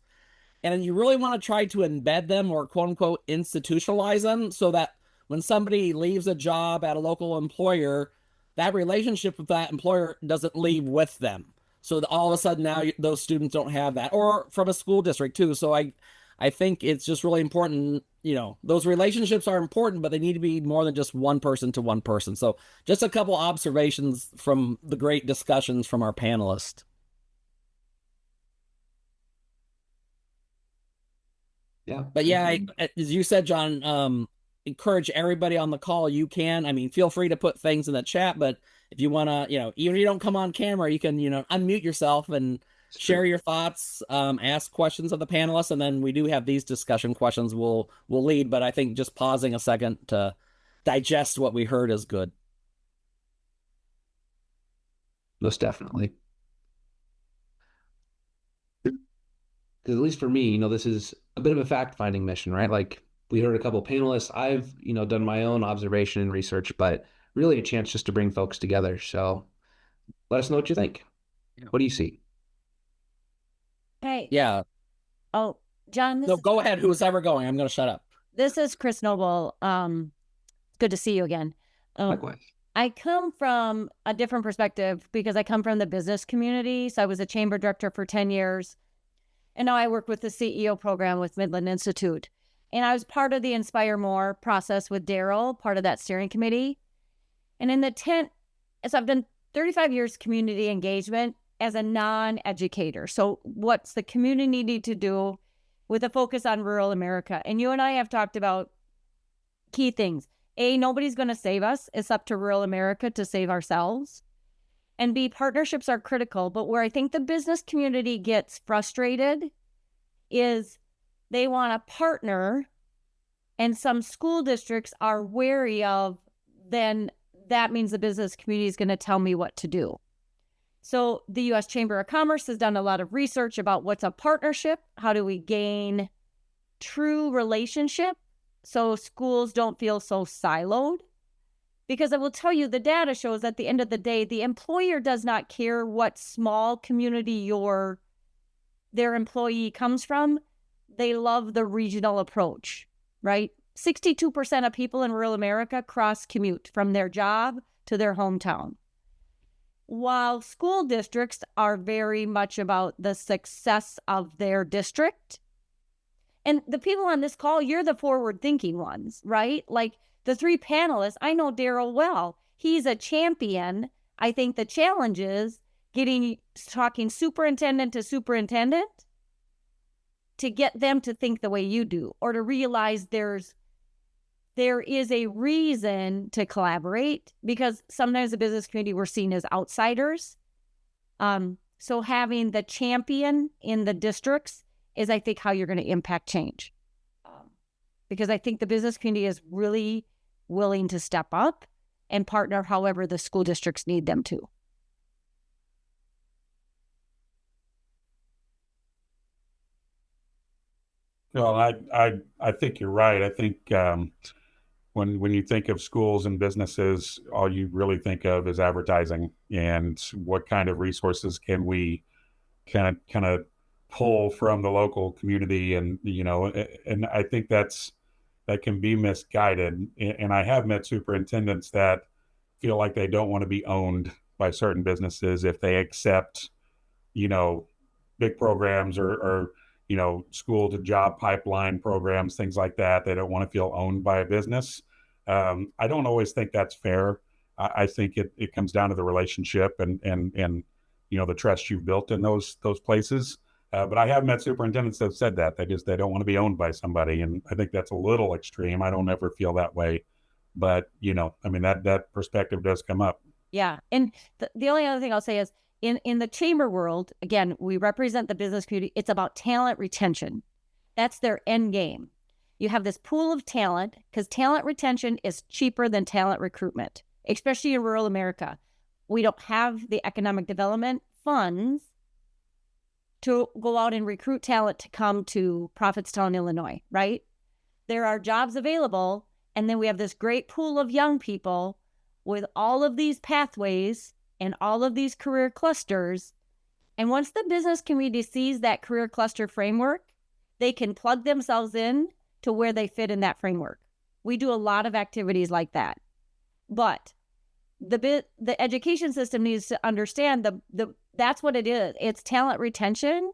And you really want to try to embed them or quote unquote institutionalize them so that when somebody leaves a job at a local employer, that relationship with that employer doesn't leave with them. So that all of a sudden now those students don't have that, or from a school district too. So I think it's just really important, those relationships are important, but they need to be more than just one person to one person. So just a couple observations from the great discussions from our panelists. Yeah. But yeah, as you said, John, encourage everybody on the call you can. I mean, feel free to put things in the chat, but if you want to, even if you don't come on camera, you can, unmute yourself and share your thoughts, ask questions of the panelists, and then we do have these discussion questions we'll lead, but I think just pausing a second to digest what we heard is good. Most definitely. Because at least for me, this is a bit of a fact-finding mission, right? Like we heard a couple panelists. I've, done my own observation and research, but really a chance just to bring folks together. So let us know what you think. What do you see? Hey. Yeah. Oh, John. No, go ahead. Who's ever going? I'm going to shut up. This is Chris Noble. Good to see you again. Likewise. I come from a different perspective because I come from the business community. So I was a chamber director for 10 years. And now I work with the CEO program with Midland Institute. And I was part of the Inspire More process with Daryl, part of that steering committee. And in the so I've done 35 years community engagement as a non-educator. So what's the community need to do with a focus on rural America? And you and I have talked about key things. A, nobody's going to save us. It's up to rural America to save ourselves. And B, partnerships are critical. But where I think the business community gets frustrated is they want to partner, and some school districts are wary of, then that means the business community is going to tell me what to do. So the U.S. Chamber of Commerce has done a lot of research about what's a partnership, how do we gain true relationship so schools don't feel so siloed. Because I will tell you, the data shows at the end of the day, the employer does not care what small community their employee comes from. They love the regional approach, right? 62% of people in rural America cross commute from their job to their hometown. While school districts are very much about the success of their district. And the people on this call, you're the forward-thinking ones, right? Like the three panelists, I know Daryl well. He's a champion. I think the challenge is talking superintendent to superintendent to get them to think the way you do, or to realize there is a reason to collaborate, because sometimes the business community we're seen as outsiders. So having the champion in the districts is, I think, how you're going to impact change. Because I think the business community is really willing to step up and partner however the school districts need them to. Well, I think you're right. I think when you think of schools and businesses, all you really think of is advertising and what kind of resources can we kind of pull from the local community, and and I think that can be misguided. And I have met superintendents that feel like they don't want to be owned by certain businesses if they accept, big programs or school to job pipeline programs, things like that. They don't want to feel owned by a business. I don't always think that's fair. I think it comes down to the relationship and the trust you've built in those places. But I have met superintendents that have said that they don't want to be owned by somebody, and I think that's a little extreme. I don't ever feel that way, but that perspective does come up. Yeah, and the only other thing I'll say is in the chamber world, again, we represent the business community. It's about talent retention. That's their end game. you have this pool of talent, because talent retention is cheaper than talent recruitment, especially in rural America. We don't have the economic development funds to go out and recruit talent to come to Prophetstown, Illinois, right? There are jobs available, and then we have this great pool of young people with all of these pathways and all of these career clusters. And once the business community sees that career cluster framework, they can plug themselves in to where they fit in that framework. We do a lot of activities like that. But the education system needs to understand that's what it is. It's talent retention,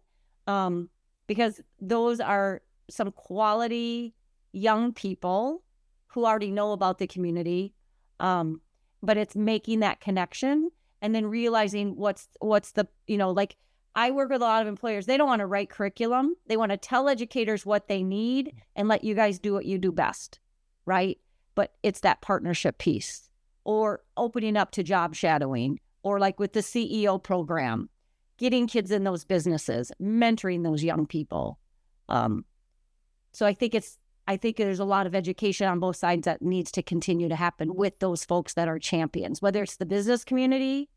because those are some quality young people who already know about the community, but it's making that connection and then realizing what's the, like I work with a lot of employers. They don't want to write curriculum. They want to tell educators what they need and let you guys do what you do best, right? But it's that partnership piece, or opening up to job shadowing, or like with the CEO program, getting kids in those businesses, mentoring those young people. So I think there's a lot of education on both sides that needs to continue to happen with those folks that are champions, whether it's the business community.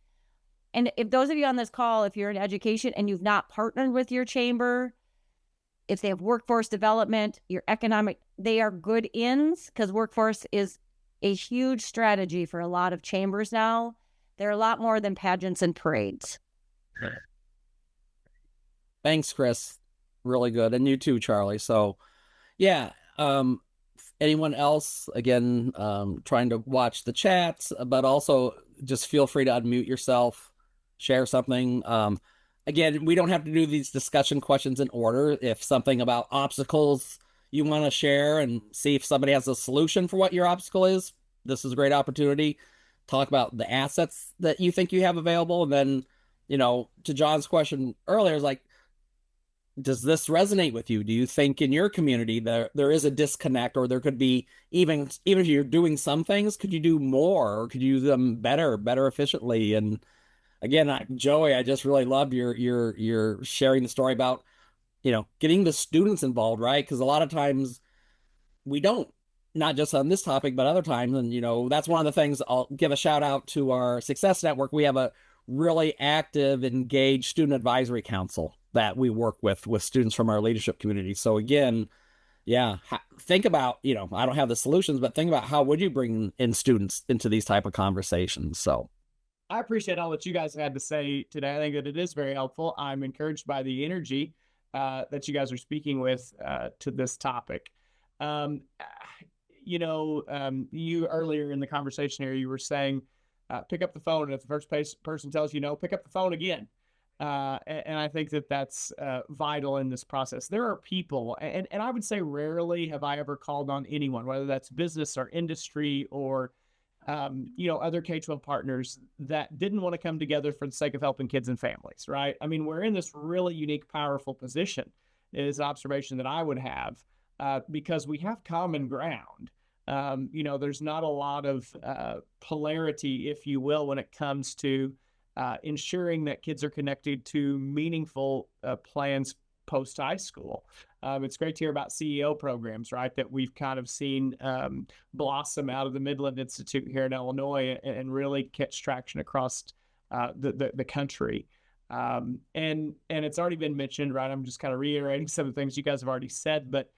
And if those of you on this call, if you're in education and you've not partnered with your chamber, if they have workforce development, your economic, they are good ins, because workforce is a huge strategy for a lot of chambers now. They're a lot more than pageants and parades. Thanks, Chris. Really good. And you too, Charlie. So yeah, anyone else, again, trying to watch the chats, but also just feel free to unmute yourself, share something. Again, we don't have to do these discussion questions in order. If something about obstacles you want to share and see if somebody has a solution for what your obstacle is, this is a great opportunity. Talk about the assets that you think you have available. And then, to John's question earlier, is like, does this resonate with you? Do you think in your community there is a disconnect, or there could be, even if you're doing some things, could you do more, or could you do them better efficiently? And again, Joey, I just really loved your sharing the story about, getting the students involved, right? Because a lot of times we don't, not just on this topic, but other times. And, that's one of the things. I'll give a shout out to our Success Network. We have a really active, engaged student advisory council that we work with students from our leadership community. So again, yeah, think about, I don't have the solutions, but think about how would you bring in students into these type of conversations. So I appreciate all that you guys had to say today. I think that it is very helpful. I'm encouraged by the energy that you guys are speaking with to this topic. You earlier in the conversation here, you were saying, pick up the phone, and if the first person tells you no, pick up the phone again. And I think that that's vital in this process. There are people, and I would say rarely have I ever called on anyone, whether that's business or industry or other K-12 partners, that didn't want to come together for the sake of helping kids and families, right? I mean, we're in this really unique, powerful position, is an observation that I would have, because we have common ground. There's not a lot of polarity, if you will, when it comes to ensuring that kids are connected to meaningful plans post-high school. It's great to hear about CEO programs, right, that we've kind of seen blossom out of the Midland Institute here in Illinois and really catch traction across the country. And it's already been mentioned, right? I'm just kind of reiterating some of the things you guys have already said, but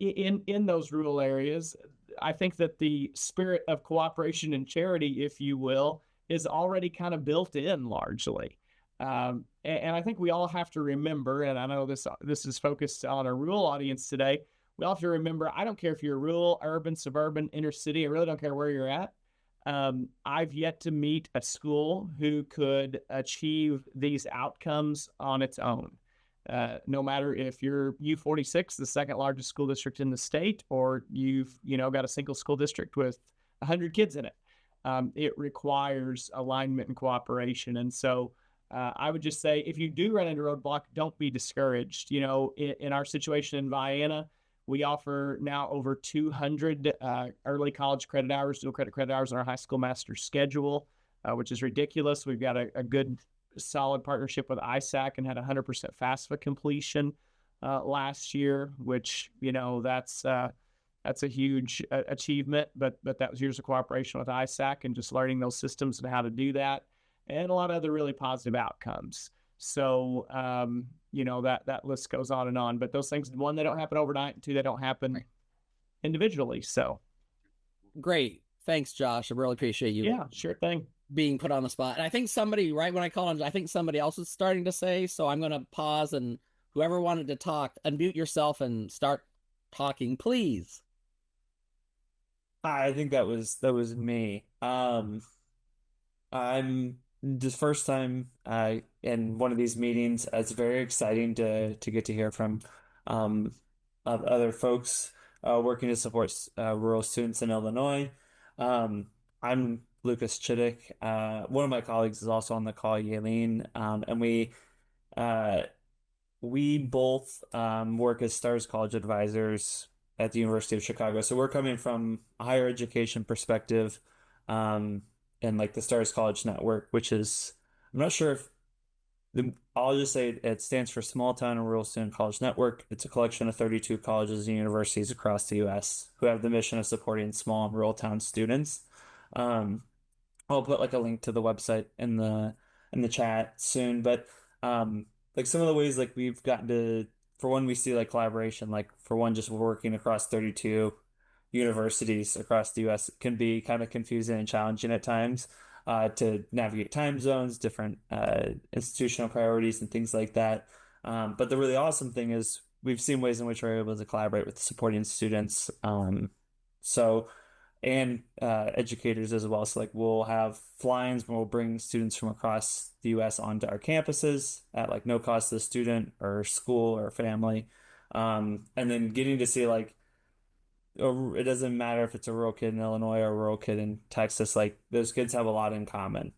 in those rural areas, I think that the spirit of cooperation and charity, if you will, is already kind of built in largely. And I think we all have to remember, and I know this is focused on a rural audience today, we all have to remember, I don't care if you're rural, urban, suburban, inner city, I really don't care where you're at. I've yet to meet a school who could achieve these outcomes on its own. No matter if you're U46, the second largest school district in the state, or you've got a single school district with 100 kids in it. It requires alignment and cooperation. And so I would just say, if you do run into a roadblock, don't be discouraged. In our situation in Vienna, we offer now over 200 early college credit hours, dual credit hours on our high school master's schedule, which is ridiculous. We've got a good, solid partnership with ISAC and had 100% FAFSA completion last year, which, that's that's a huge achievement. But that was years of cooperation with ISAC and just learning those systems and how to do that, and a lot of other really positive outcomes. So that list goes on and on. But those things, one, they don't happen overnight, and two, they don't happen individually. So great. Thanks, Josh. I really appreciate you. Yeah, sure thing. Being put on the spot. And I think somebody, right when I call on, I think somebody else is starting to say, so I'm going to pause, and whoever wanted to talk, unmute yourself and start talking, please. I think that was me. I'm the first time in one of these meetings. It's very exciting to get to hear from other folks working to support rural students in Illinois. I'm Lucas Chittick. One of my colleagues is also on the call, Yaleen, and we both work as Stars College advisors at the University of Chicago. So we're coming from a higher education perspective, and like the Stars College Network, which is, I'm not sure if I'll just say it stands for Small Town and Rural Student College Network. It's a collection of 32 colleges and universities across the U.S. who have the mission of supporting small and rural town students. I'll put like a link to the website in the chat soon, but like some of the ways like we've gotten to, for one, we see like collaboration, like for one, just working across 32 universities across the US can be kind of confusing and challenging at times to navigate time zones, different institutional priorities and things like that. But the really awesome thing is we've seen ways in which we're able to collaborate with supporting students. And educators as well. So like we'll have fly-ins where we'll bring students from across the US onto our campuses at like no cost to the student or school or family. And then getting to see like, it doesn't matter if it's a rural kid in Illinois or a rural kid in Texas, like those kids have a lot in common.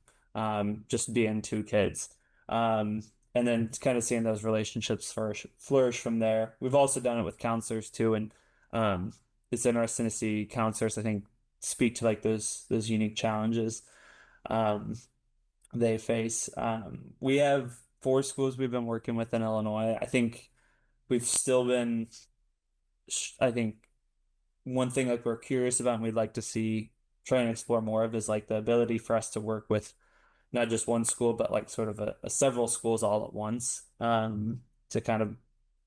Just being two kids. And then kind of seeing those relationships flourish from there. We've also done it with counselors too. And it's interesting to see counselors, I think, speak to like those unique challenges they face. We have 4 schools we've been working with in Illinois. I think we've still been, I think one thing like we're curious about and we'd like to see, try and explore more of is like the ability for us to work with not just one school, but like sort of a several schools all at once to kind of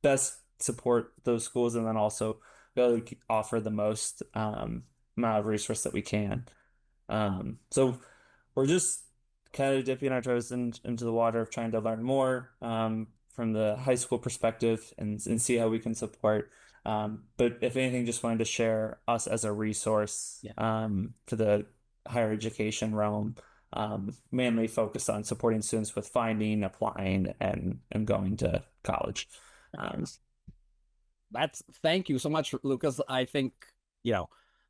best support those schools and then also really offer the most amount of resource that we can. So we're just kind of dipping our toes into the water of trying to learn more from the high school perspective and see how we can support. But if anything, just wanted to share us as a resource for the higher education realm, mainly focused on supporting students with finding, applying, and going to college. Thank you so much, Lucas. I think,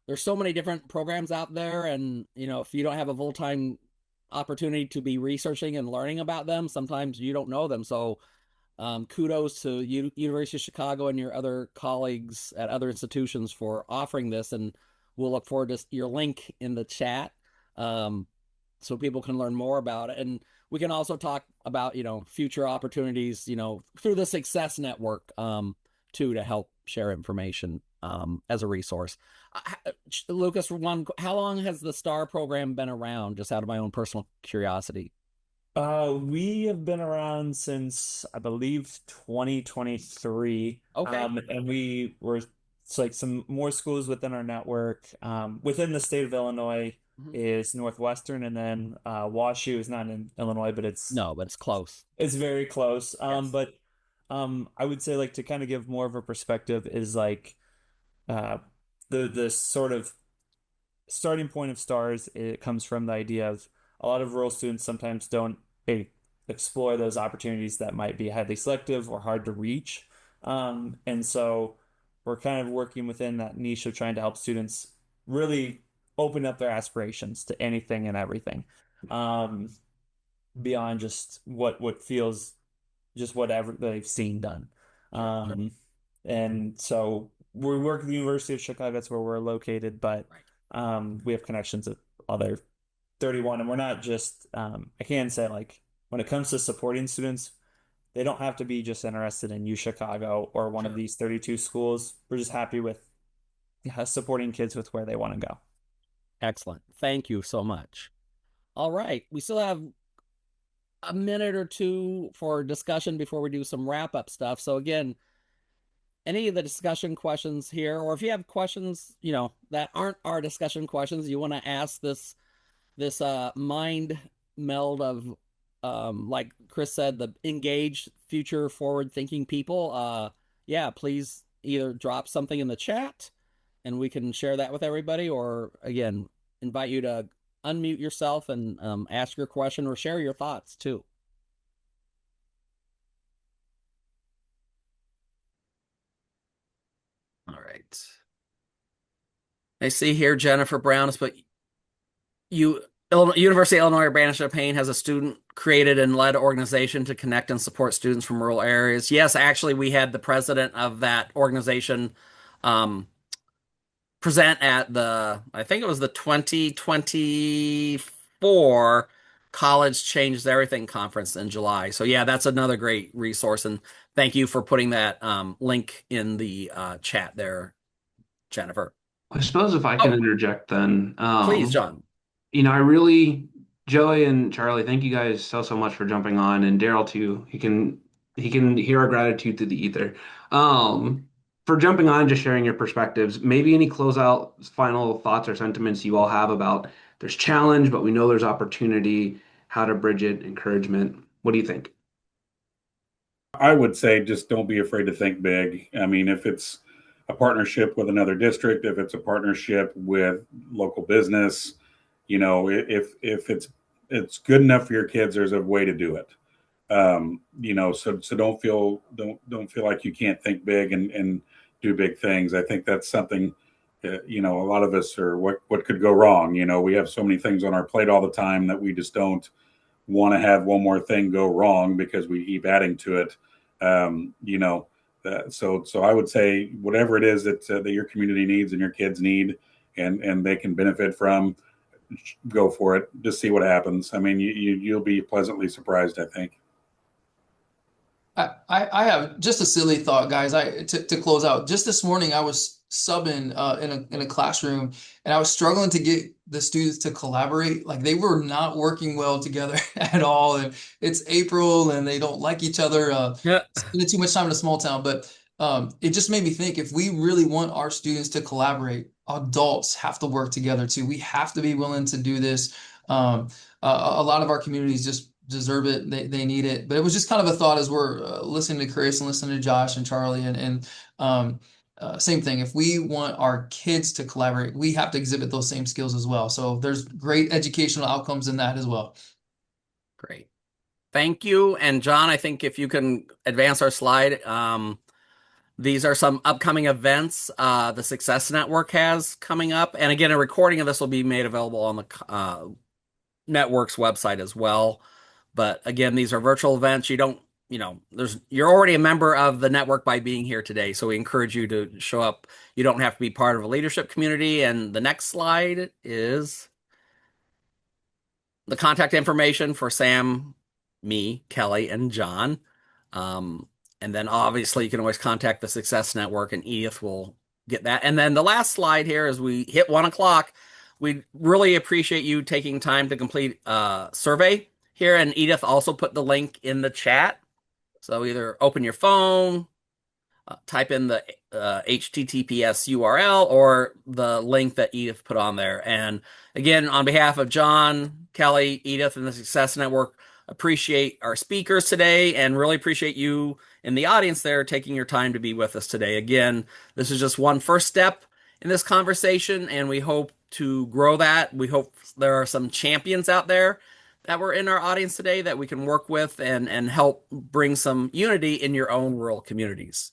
there's so many different programs out there, and, if you don't have a full-time opportunity to be researching and learning about them, sometimes you don't know them. So kudos to University of Chicago and your other colleagues at other institutions for offering this, and we'll look forward to your link in the chat so people can learn more about it. And we can also talk about, future opportunities, through the Success Network too, to help share information as a resource. Lucas, how long has the STAR program been around, just out of my own personal curiosity? We have been around since, I believe, 2023. Okay. And it's like some more schools within our network. Within the state of Illinois is Northwestern, and then WashU is not in Illinois, but it's close. It's very close. Yes. But I would say like to kind of give more of a perspective is like the sort of starting point of STARS. It comes from the idea of a lot of rural students sometimes don't explore those opportunities that might be highly selective or hard to reach. And so we're kind of working within that niche of trying to help students really open up their aspirations to anything and everything, beyond just what feels just whatever they've seen done. And so we work at the University of Chicago. That's where we're located, but we have connections with other 31, and we're not just I can say like when it comes to supporting students, they don't have to be just interested in U Chicago or one of these 32 schools. We're just happy with supporting kids with where they want to go. Excellent. Thank you so much. All right. We still have a minute or two for discussion before we do some wrap up stuff. So again, any of the discussion questions here, or if you have questions, that aren't our discussion questions, you want to ask this mind meld of like Chris said, the engaged, future forward thinking people, yeah, please either drop something in the chat and we can share that with everybody, or again, invite you to unmute yourself and ask your question or share your thoughts too. All right. I see here Jennifer Brown has put University of Illinois Urbana-Champaign has a student created and led organization to connect and support students from rural areas. Yes, actually, we had the president of that organization present at I think it was the 2024 College Changed Everything conference in July. So yeah, that's another great resource. And thank you for putting that link in the chat there, Jennifer. I suppose if I can interject then. Please, John. I really, Joey and Charlie, thank you guys so much for jumping on, and Daryl too. He can hear our gratitude through the ether. For jumping on, just sharing your perspectives. Maybe any closeout final thoughts or sentiments you all have about there's challenge, but we know there's opportunity, how to bridge it, encouragement. What do you think? I would say just don't be afraid to think big. I mean, if it's a partnership with another district, if it's a partnership with local business, if it's good enough for your kids, there's a way to do it. So don't feel like you can't think big and do big things. I think that's something, a lot of us are what could go wrong. We have so many things on our plate all the time that we just don't want to have one more thing go wrong because we keep adding to it. So I would say whatever it is that your community needs and your kids need and they can benefit from, go for it. Just see what happens. I mean, you'll be pleasantly surprised, I think. I have just a silly thought, guys. To close out. Just this morning, I was subbing in a classroom, and I was struggling to get the students to collaborate. Like they were not working well together at all. And it's April, and they don't like each other. Spending too much time in a small town, but it just made me think: if we really want our students to collaborate, adults have to work together too. We have to be willing to do this. A lot of our communities just deserve it. They need it. But it was just kind of a thought as we're listening to Chris and listening to Josh and Charlie and same thing. If we want our kids to collaborate, we have to exhibit those same skills as well. So there's great educational outcomes in that as well. Great. Thank you. And John, I think if you can advance our slide, these are some upcoming events the Success Network has coming up. And again, a recording of this will be made available on the network's website as well. But again, these are virtual events. You're already a member of the network by being here today. So we encourage you to show up. You don't have to be part of a leadership community. And the next slide is the contact information for Sam, me, Kelly, and John. And then obviously you can always contact the Success Network and Edith will get that. And then the last slide here as we hit 1 o'clock, we really appreciate you taking time to complete a survey here. And Edith also put the link in the chat. So either open your phone, type in the HTTPS URL or the link that Edith put on there. And again, on behalf of John, Kelly, Edith, and the Success Network, appreciate our speakers today and really appreciate you in the audience there taking your time to be with us today. Again, this is just one first step in this conversation, and we hope to grow that. We hope there are some champions out there that were in our audience today that we can work with and help bring some unity in your own rural communities.